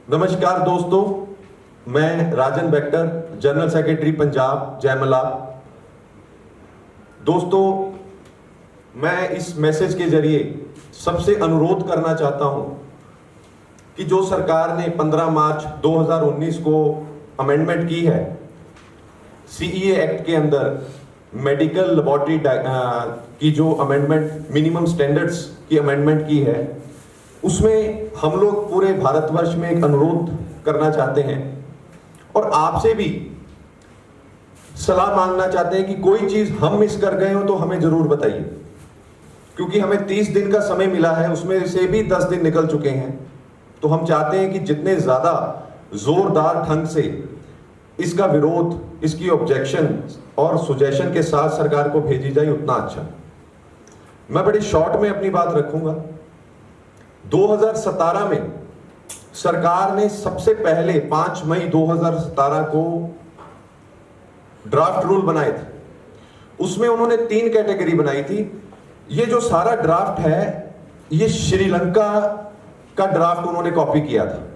नमस्कार दोस्तों, मैं राजन बेक्टर, जनरल सेक्रेटरी पंजाब जयमला। दोस्तों, मैं इस मैसेज के जरिए सबसे अनुरोध करना चाहता हूं कि जो सरकार ने 15 मार्च 2019 को अमेंडमेंट की है सीईए एक्ट के अंदर, मेडिकल लेबोरेटरी की जो अमेंडमेंट, मिनिमम स्टैंडर्ड्स की अमेंडमेंट की है, उसमें हम लोग पूरे भारतवर्ष में एक अनुरोध करना चाहते हैं और आपसे भी सलाह मांगना चाहते हैं कि कोई चीज हम मिस कर गए हो तो हमें जरूर बताइए, क्योंकि हमें 30 दिन का समय मिला है, उसमें से भी 10 दिन निकल चुके हैं। तो हम चाहते हैं कि जितने ज्यादा जोरदार ढंग से इसका विरोध, इसकी ऑब्जेक्शन और सुजेशन के साथ सरकार को भेजी जाए उतना अच्छा। मैं बड़े शॉर्ट में अपनी बात रखूंगा। 2017 में सरकार ने सबसे पहले 5 मई 2017 को ड्राफ्ट रूल बनाए थे। उसमें उन्होंने 3 कैटेगरी बनाई थी। ये जो सारा ड्राफ्ट है, ये श्रीलंका का ड्राफ्ट उन्होंने कॉपी किया था,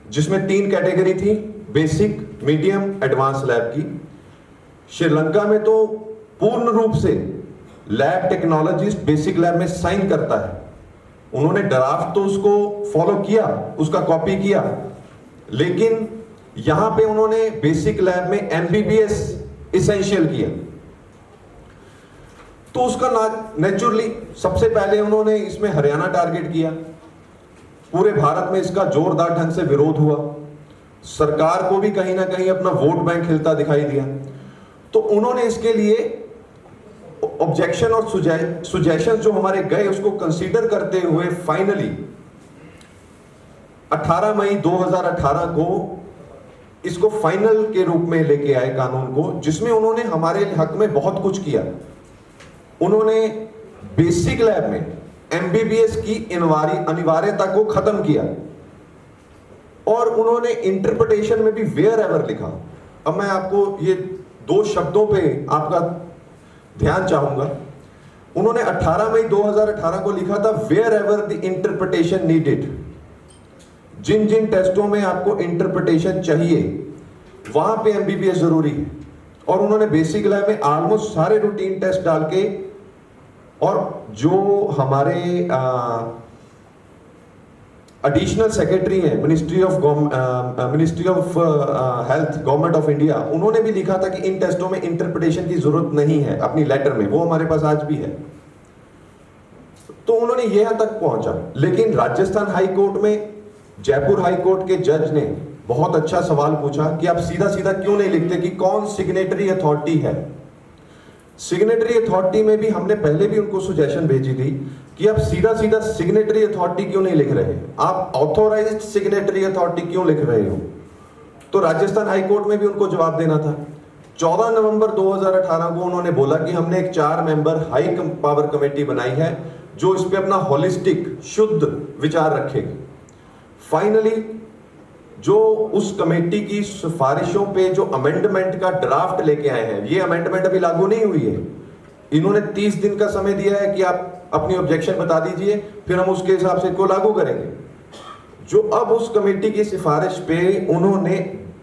जिसमें 3 कैटेगरी थी, बेसिक, मीडियम, एडवांस लैब की। श्रीलंका में तो पूर्ण रूप से लैब टेक्नोलॉजिस्ट बेसिक लैब में साइन करता है। उन्होंने ड्राफ्ट तो उसको फॉलो किया, उसका कॉपी किया, लेकिन यहां पे उन्होंने बेसिक लैब में एमबीबीएस एसेंशियल किया। तो उसका नेचुरली सबसे पहले उन्होंने इसमें हरियाणा टारगेट किया। पूरे भारत में इसका जोरदार ढंग से विरोध हुआ। सरकार को भी कहीं ना कहीं अपना वोट बैंक हिलता दिखाई दिया। तो उन्होंने इसके लिए ऑब्जेक्शन और सुजेशन जो हमारे गए, उसको कंसीडर करते हुए फाइनली 18 मई 2018 को इसको फाइनल के रूप में लेके आए कानून को, जिसमें उन्होंने हमारे हक में बहुत कुछ किया। उन्होंने बेसिक लैब में एमबीबीएस की अनिवार्यता को खत्म किया और उन्होंने इंटरप्रिटेशन में भी वेयर एवर लिखा। अब मैं आपको ये 2 शब्दों पे आपका ध्यान चाहूंगा। उन्होंने 18 मई 2018 को लिखा था, wherever the interpretation needed. जिन जिन टेस्टों में आपको इंटरप्रिटेशन चाहिए वहां पे एमबीबीएस जरूरी है। और उन्होंने बेसिक लैब में ऑलमोस्ट सारे रूटीन टेस्ट डाल के, और जो हमारे एडिशनल सेक्रेटरी हैं ministry of health government of India, उन्होंने भी लिखा था कि इन टेस्टों में इंटरप्रिटेशन की जरूरत नहीं है, अपनी लेटर में। वो हमारे पास आज भी है। तो उन्होंने यहां तक पहुंचा। लेकिन राजस्थान हाई कोर्ट में जयपुर हाई कोर्ट के जज ने बहुत अच्छा सवाल पूछा कि आप सीधा सीधा क्यों नहीं लिखते कि कौन सिग्नेटरी अथॉरिटी है। सिग्नेटरी अथॉरिटी में भी हमने पहले भी उनको सुजेशन भेजी थी कि आप सीधा सीधा सिग्नेटरी अथॉरिटी क्यों नहीं लिख रहे, आप ऑथोराइज्ड सिग्नेटरी अथॉरिटी क्यों लिख रहे हो। तो राजस्थान हाई कोर्ट में भी उनको जवाब देना था। 14 नवंबर 2018 को उन्होंने बोला कि हमने एक 4 मेंबर हाई पावर कमेटी बनाई है जो इस पे अपना होलिस्टिक, शुद्ध विचार रखेगी। फाइनली जो उस कमेटी की सिफारिशों पे जो अमेंडमेंट का ड्राफ्ट लेके आए हैं, ये अमेंडमेंट अभी लागू नहीं हुई है। इन्होंने 30 दिन का समय दिया है कि आप अपनी ऑब्जेक्शन बता दीजिए, फिर हम उसके हिसाब से इसको लागू करेंगे। जो अब उस कमेटी की सिफारिश पे उन्होंने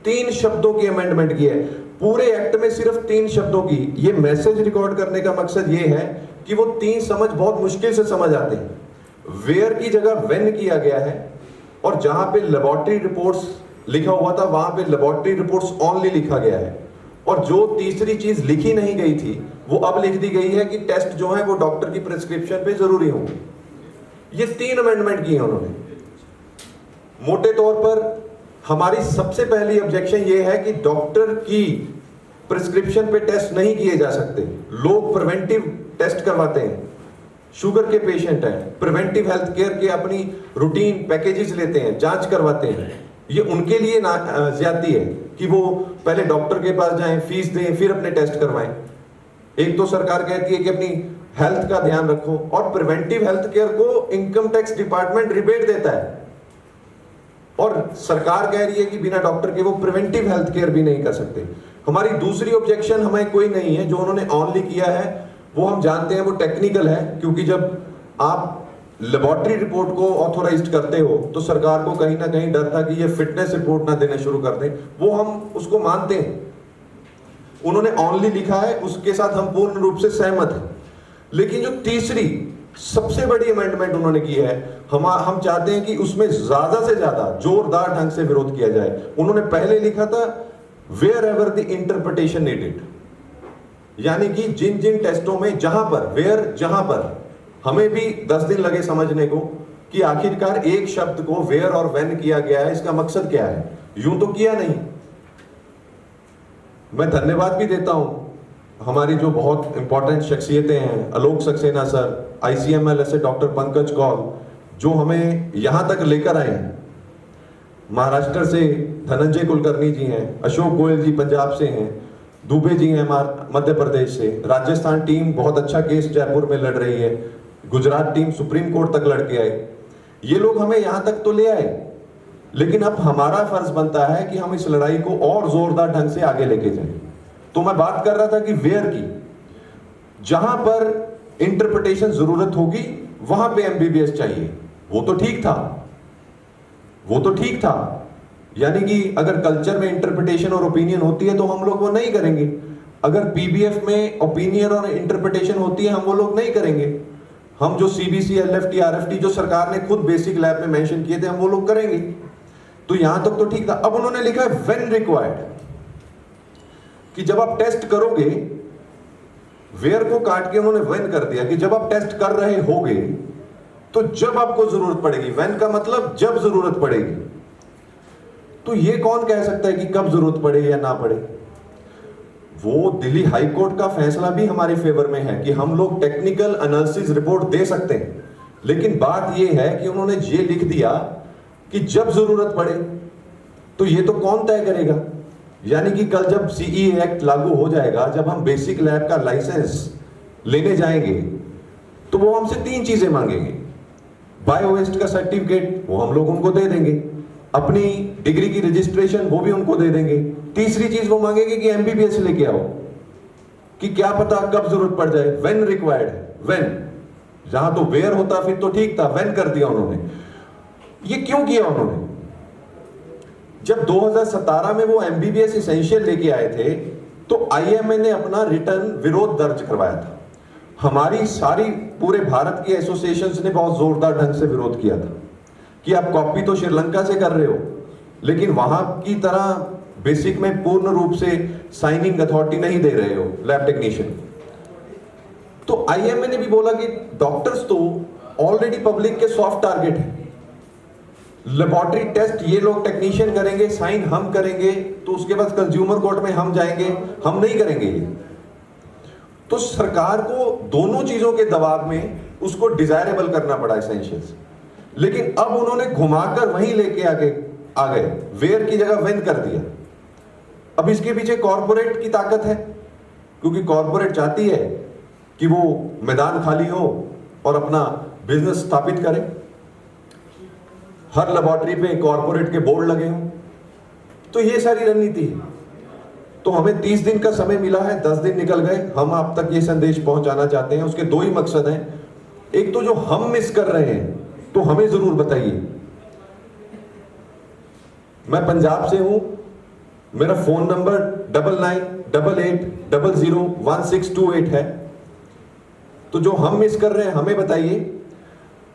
3 शब्दों की अमेंडमेंट की है, पूरे एक्ट में सिर्फ 3 शब्दों की। ये मैसेज रिकॉर्ड करने का मकसद ये है कि वो 3 समझ बहुत मुश्किल से समझ आते हैं। वेयर की जगह व्हेन किया गया है, और जहां पे लेबोरेटरी रिपोर्ट्स लिखा हुआ था वहां पे लेबोरेटरी रिपोर्ट्स ओनली लिखा गया है। और जो तीसरी चीज लिखी नहीं गई थी वो अब लिख दी गई है कि टेस्ट जो है वो डॉक्टर की प्रिस्क्रिप्शन पे जरूरी होंगे। ये 3 अमेंडमेंट की है उन्होंने। मोटे तौर पर हमारी सबसे पहली ऑब्जेक्शन ये है कि डॉक्टर की प्रिस्क्रिप्शन पे टेस्ट नहीं किए जा सकते। लोग प्रिवेंटिव टेस्ट करवाते हैं, शुगर के पेशेंट हैं, प्रिवेंटिव हेल्थ केयर के अपनी रूटीन पैकेजेस लेते हैं, जांच करवाते हैं। ये उनके लिए ज्यादती है कि वो पहले डॉक्टर के पास जाएं, फीस दें, फिर अपने टेस्ट करवाएं। एक तो सरकार कहती है कि अपनी हेल्थ का ध्यान रखो, और प्रिवेंटिव हेल्थ केयर को इनकम टैक्स डिपार्टमेंट रिबेट देता है, और सरकार कह रही है कि बिना डॉक्टर के वो प्रिवेंटिव हेल्थ केयर भी नहीं कर सकते। हमारी दूसरी ऑब्जेक्शन हमें कोई नहीं है, जो उन्होंने ऑनली किया है वो हम जानते हैं वो टेक्निकल है, क्योंकि जब आप लेबोरेटरी रिपोर्ट को ऑथोराइज्ड करते हो तो सरकार को कहीं ना कहीं डर था कि ये फिटनेस रिपोर्ट ना देने शुरू कर दें, वो हम उसको मानते हैं। उन्होंने ऑनली लिखा है, उसके साथ हम पूर्ण रूप से सहमत हैं। लेकिन जो तीसरी सबसे बड़ी अमेंडमेंट उन्होंने की है, हम चाहते हैं कि उसमें ज्यादा से ज्यादा जोरदार ढंग से विरोध किया जाए। उन्होंने पहले लिखा था wherever the interpretation needed, यानी कि जिन जिन टेस्टों में जहां पर हमें भी 10 दिन लगे समझने को कि आखिरकार एक शब्द को वेयर और व्हेन किया गया है, इसका मकसद क्या है। यूं तो किया नहीं। मैं धन्यवाद भी देता हूं हमारी जो बहुत इंपॉर्टेंट शख्सियतें हैं, आलोक सक्सेना सर, ICML से डॉक्टर पंकज कौल, जो हमें यहां तक लेकर आए हैं। महाराष्ट्र से धनंजय कुलकर्णी जी हैं, अशोक गोयल जी पंजाब से हैं, दुबे जी हैं मध्य प्रदेश से, राजस्थान टीम बहुत अच्छा केस जयपुर में लड़ रही है, गुजरात टीम सुप्रीम कोर्ट तक लड़के आए। ये लोग हमें यहां तक तो ले आए, लेकिन अब हमारा फर्ज बनता है कि हम इस लड़ाई को और जोरदार ढंग से आगे लेके जाएं। तो मैं बात कर रहा था कि वेयर की, जहां पर इंटरप्रिटेशन जरूरत होगी वहां पे MBBS चाहिए। वो तो ठीक था, यानी कि अगर कल्चर में इंटरप्रिटेशन और ओपिनियन होती है तो हम लोग वो नहीं करेंगे। अगर PBF में ओपिनियन और इंटरप्रिटेशन होती है हम वो लोग नहीं करेंगे। हम जो CBC, LFT, RFT जो सरकार ने खुद बेसिक लैब में मेंशन किए थे हम वो लोग करेंगे। तो यहां तक तो ठीक था। अब उन्होंने लिखा है व्हेन रिक्वायर्ड, कि जब आप टेस्ट करोगे, वेयर को काट के उन्होंने व्हेन कर दिया कि जब आप टेस्ट कर रहे होगे तो जब आपको जरूरत पड़ेगी। व्हेन का मतलब जब जरूरत पड़ेगी। तो ये कौन कह सकता है कि कब जरूरत पड़े या ना पड़े। वो दिल्ली हाई कोर्ट का फैसला भी हमारे फेवर में है कि हम लोग टेक्निकल एनालिसिस रिपोर्ट दे सकते हैं, लेकिन बात यह है कि उन्होंने ये लिख दिया कि जब जरूरत पड़े। तो ये तो कौन तय करेगा। यानी कि कल जब CE एक्ट लागू हो जाएगा, जब हम बेसिक लैब का लाइसेंस लेने जाएंगे तो वो हमसे 3 चीजें मांगेंगे। बायोवेस्ट का सर्टिफिकेट वो हम लोग उनको दे देंगे, अपनी डिग्री की रजिस्ट्रेशन वो भी उनको दे देंगे। तीसरी चीज वो मांगेंगे कि MBBS लेके आओ, कि क्या पता कब जरूरत पड़ जाए। व्हेन रिक्वायर्ड है, व्हेन। जहां तो वेयर होता फिर तो ठीक था, व्हेन कर दिया उन्होंने। ये क्यों किया उन्होंने। जब 2017 में वो MBBS एसेंशियल लेके आए थे तो IMA ने अपना रिटर्न विरोध दर्ज करवाया था। हमारी सारी पूरे भारत की एसोसिएशंस ने बहुत जोरदार ढंग से विरोध किया था कि आप कॉपी तो श्रीलंका से कर रहे हो, लेकिन वहां की तरह बेसिक में पूर्ण रूप से साइनिंग अथॉरिटी नहीं दे रहे हो लैब टेक्नीशियन। तो IMA ने भी बोला कि डॉक्टर्स तो ऑलरेडी पब्लिक के सॉफ्ट टारगेट है। लेबोरेटरी टेस्ट ये लोग टेक्नीशियन करेंगे, साइन हम करेंगे, तो उसके बाद कंज्यूमर कोर्ट में हम जाएंगे, हम नहीं करेंगे ये। तो सरकार को दोनों चीजों के दबाव में उसको डिजायरेबल करना पड़ा एसेंशियल्स। लेकिन अब उन्होंने घुमाकर वहीं लेके आ गए, वेयर की जगह व्हेन कर दिया। अब इसके पीछे कॉर्पोरेट की ताकत है, क्योंकि कॉर्पोरेट चाहती है कि वो मैदान खाली हो और अपना बिजनेस स्थापित करे। हर लेबोरेटरी पे कॉर्पोरेट के बोर्ड लगे हों। तो ये सारी रणनीति है। तो हमें 30 दिन का समय मिला है, 10 दिन निकल गए। हम आप तक ये संदेश पहुंचाना चाहते हैं। उसके 2 ही मकसद हैं। एक तो जो हम मिस कर रहे हैं तो हमें जरूर बताइए। मैं पंजाब से हूं, मेरा फोन नंबर 9988001628 है। तो जो हम मिस कर रहे हैं हमें बताइए,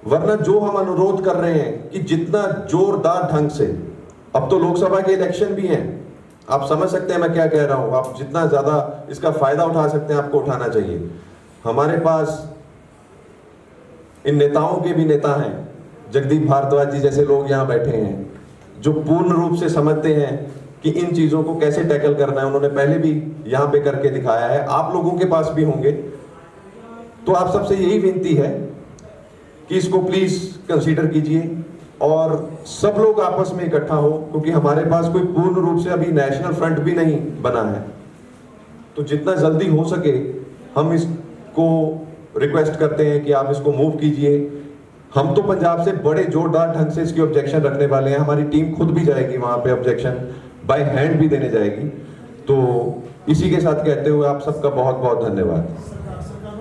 वरना जो हम अनुरोध कर रहे हैं कि जितना जोरदार ढंग से, अब तो लोकसभा के इलेक्शन भी हैं, आप समझ सकते हैं मैं क्या कह रहा हूं। आप जितना ज्यादा इसका फायदा उठा सकते हैं आपको उठाना चाहिए। हमारे पास इन नेताओं के भी नेता हैं, जगदीप भारद्वाज जी जैसे लोग यहां बैठे हैं, जो पूर्ण रूप से समझते हैं कि इन चीजों को कैसे टैकल करना है। उन्होंने पहले भी यहां पे करके दिखाया है, आप लोगों के पास भी होंगे। तो आप सबसे यही विनती है कि इसको प्लीज कंसीडर कीजिए और सब लोग आपस में इकट्ठा हो, क्योंकि हमारे पास कोई पूर्ण रूप से अभी नेशनल फ्रंट भी नहीं बना है। तो जितना जल्दी हो सके हम इसको रिक्वेस्ट करते हैं कि आप इसको मूव कीजिए। हम तो पंजाब से बड़े जोरदार ढंग से इसकी ऑब्जेक्शन रखने वाले हैं। हमारी टीम खुद भी जाएगी वहां पे, ऑब्जेक्शन बाय हैंड भी देने जाएगी। तो इसी के साथ कहते हुए आप सबका बहुत बहुत धन्यवाद।